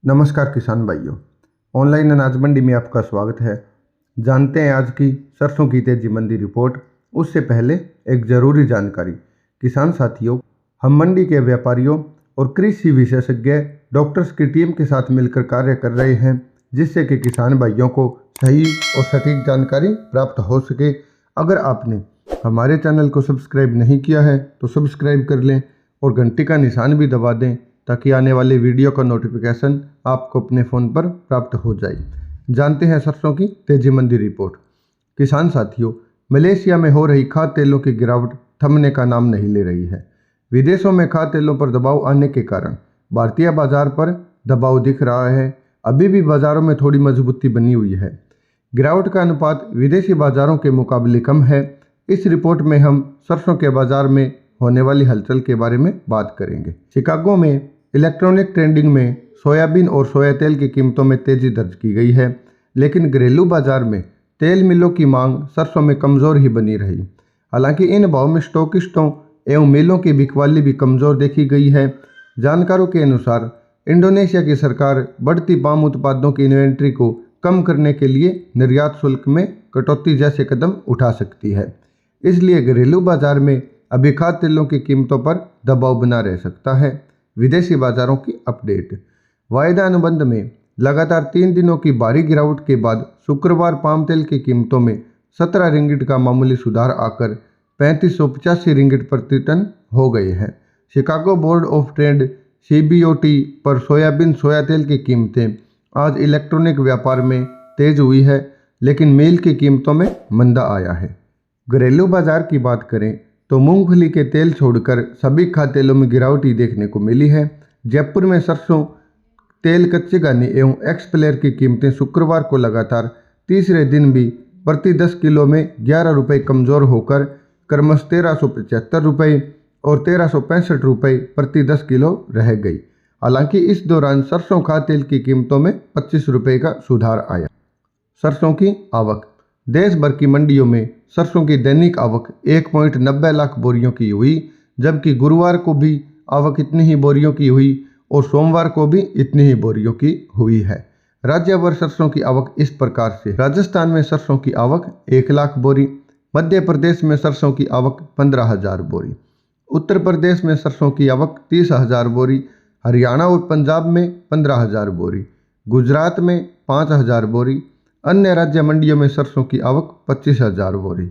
नमस्कार किसान भाइयों, ऑनलाइन अनाज मंडी में आपका स्वागत है। जानते हैं आज की सरसों की तेजी मंडी रिपोर्ट। उससे पहले एक ज़रूरी जानकारी। किसान साथियों, हम मंडी के व्यापारियों और कृषि विशेषज्ञ डॉक्टर्स की टीम के साथ मिलकर कार्य कर रहे हैं, जिससे कि किसान भाइयों को सही और सटीक जानकारी प्राप्त हो सके। अगर आपने हमारे चैनल को सब्सक्राइब नहीं किया है तो सब्सक्राइब कर लें और घंटी का निशान भी दबा दें, ताकि आने वाले वीडियो का नोटिफिकेशन आपको अपने फ़ोन पर प्राप्त हो जाए। जानते हैं सरसों की तेजी मंडी रिपोर्ट। किसान साथियों, मलेशिया में हो रही खाद्य तेलों की गिरावट थमने का नाम नहीं ले रही है। विदेशों में खाद्य तेलों पर दबाव आने के कारण भारतीय बाजार पर दबाव दिख रहा है। अभी भी बाज़ारों में थोड़ी मजबूती बनी हुई है। गिरावट का अनुपात विदेशी बाज़ारों के मुकाबले कम है। इस रिपोर्ट में हम सरसों के बाज़ार में होने वाली हलचल के बारे में बात करेंगे। शिकागो में इलेक्ट्रॉनिक ट्रेडिंग में सोयाबीन और सोया तेल की कीमतों में तेजी दर्ज की गई है, लेकिन घरेलू बाजार में तेल मिलों की मांग सरसों में कमज़ोर ही बनी रही। हालांकि इन भाव में स्टॉकिस्टों एवं मिलों की बिकवाली भी कमज़ोर देखी गई है। जानकारों के अनुसार इंडोनेशिया की सरकार बढ़ती पाम उत्पादों की इन्वेंट्री को कम करने के लिए निर्यात शुल्क में कटौती जैसे कदम उठा सकती है। इसलिए घरेलू बाजार में अभी खाद्य तेलों की कीमतों पर दबाव बना रह सकता है। विदेशी बाजारों की अपडेट। वायदा अनुबंध में लगातार 3 दिनों की भारी गिरावट के बाद शुक्रवार पाम तेल की कीमतों में 17 रिंगिट का मामूली सुधार आकर 3585 रिंगिट प्रति टन हो गए हैं। Chicago board of trade CBOT पर सोयाबीन सोया तेल की कीमतें आज इलेक्ट्रॉनिक व्यापार में तेज हुई है, लेकिन मील की कीमतों में मंदा आया है। घरेलू बाजार की बात करें तो मूंगफली के तेल छोड़कर सभी खाद्य तेलों में गिरावट ही देखने को मिली है। जयपुर में सरसों तेल, कच्चे घानी एवं एक्सप्लेयर की कीमतें शुक्रवार को लगातार तीसरे दिन भी प्रति 10 किलो में 11 रुपये कमज़ोर होकर क्रमश 1375 रुपये और 1365 रुपये प्रति 10 किलो रह गई। हालांकि इस दौरान सरसों खाद्य तेल की कीमतों में 25 रुपये का सुधार आया। सरसों की आवक। देश भर की मंडियों में सरसों की दैनिक आवक 1.90 लाख बोरियों की हुई, जबकि गुरुवार को भी आवक इतनी ही बोरियों की हुई और सोमवार को भी इतनी ही बोरियों की हुई है। राज्यभर सरसों की आवक इस प्रकार से। राजस्थान में सरसों की आवक 1 लाख बोरी, मध्य प्रदेश में सरसों की आवक 15,000 बोरी, उत्तर प्रदेश में सरसों की आवक 30,000 बोरी, हरियाणा और पंजाब में 15,000 बोरी, गुजरात में 5,000 बोरी। अन्य राज्य मंडियों में सरसों की आवक 25,000 बोरी।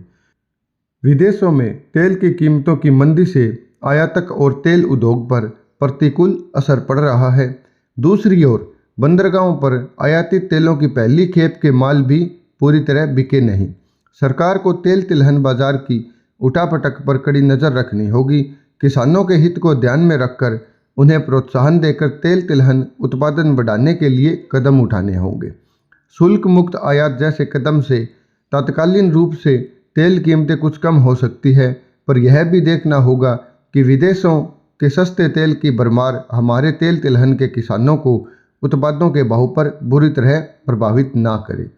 विदेशों में तेल की कीमतों की मंदी से आयातक और तेल उद्योग पर प्रतिकूल असर पड़ रहा है। दूसरी ओर बंदरगाहों पर आयातित तेलों की पहली खेप के माल भी पूरी तरह बिके नहीं। सरकार को तेल तिलहन बाजार की उठापटक पर कड़ी नज़र रखनी होगी। किसानों के हित को ध्यान में रखकर उन्हें प्रोत्साहन देकर तेल तिलहन उत्पादन बढ़ाने के लिए कदम उठाने होंगे। शुल्क मुक्त आयात जैसे कदम से तत्कालीन रूप से तेल कीमतें कुछ कम हो सकती है, पर यह भी देखना होगा कि विदेशों के सस्ते तेल की भरमार हमारे तेल तिलहन के किसानों को उत्पादों के भाव पर बुरी तरह प्रभावित ना करे।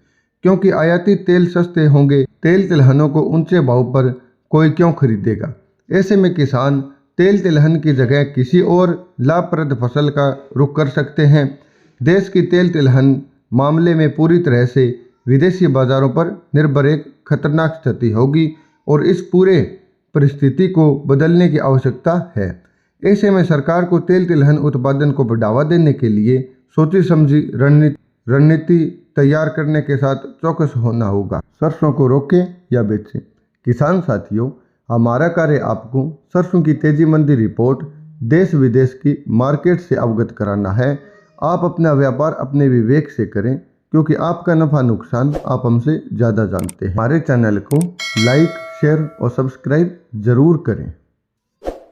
क्योंकि आयातित तेल सस्ते होंगे, तेल तिलहनों को ऊंचे भाव पर कोई क्यों खरीदेगा। ऐसे में किसान तेल तिलहन की जगह किसी और लाभप्रद फसल का रुख कर सकते हैं। देश की तेल तिलहन मामले में पूरी तरह से विदेशी बाजारों पर निर्भर एक खतरनाक स्थिति होगी और इस पूरे परिस्थिति को बदलने की आवश्यकता है। ऐसे में सरकार को तेल तिलहन उत्पादन को बढ़ावा देने के लिए सोची समझी रणनीति तैयार करने के साथ चौकस होना होगा। सरसों को रोकें या बेचें। किसान साथियों, हमारा कार्य आपको सरसों की तेजी मंदी रिपोर्ट देश विदेश की मार्केट से अवगत कराना है। आप अपना व्यापार अपने विवेक से करें, क्योंकि आपका नफा नुकसान आप हमसे ज़्यादा जानते हैं। हमारे चैनल को लाइक, शेयर और सब्सक्राइब जरूर करें।